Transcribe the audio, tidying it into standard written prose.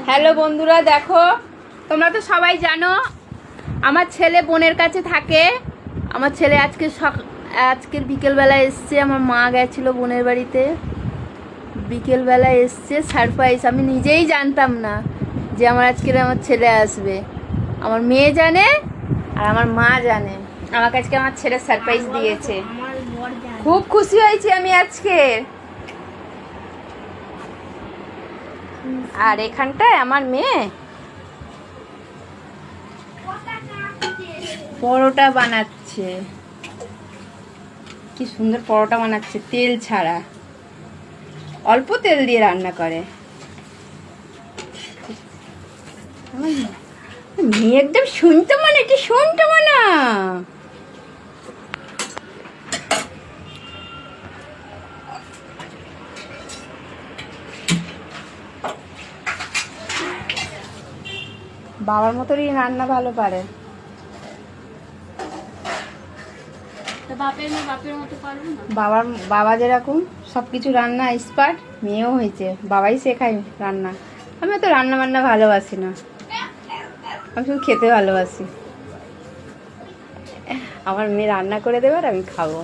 Hello বন্ধুরা, দেখো তোমরা তো সবাই জানো আমার ছেলে বোনের কাছে থাকে। আমার ছেলে আজকের বিকেলবেলা এসছে। আমার মা গেছিল বোনের বাড়িতে, বিকেলবেলা এসছে সারপ্রাইজ। আমি নিজেই জানতাম না যে আমার ছেলে আসবে। আমার মেয়ে জানে আর আমার মা জানে আমাকে আজকে আমার ছেলে সারপ্রাইজ দিয়েছে। খুব খুশি হয়েছি আমি আজকে। আর এখানটায় আমার মেয়ে পরোটা বানাচ্ছে। কি সুন্দর পরোটা বানাচ্ছে, তেল ছাড়া, অল্প তেল দিয়ে রান্না করে। আমার মেয়ে একদম শুনতে মানে এটি শুনতে মানা। বাবার মতোই রান্না ভালো পারে। বাবা যেরকম সবকিছু রান্না এক্সপার্ট, মেয়েও হয়েছে। বাবাই শেখায় রান্না। আমি তো রান্না বান্না ভালোবাসি না, আমি শুধু খেতে ভালোবাসি। আমার মেয়ে রান্না করে দেবে আর আমি খাবো।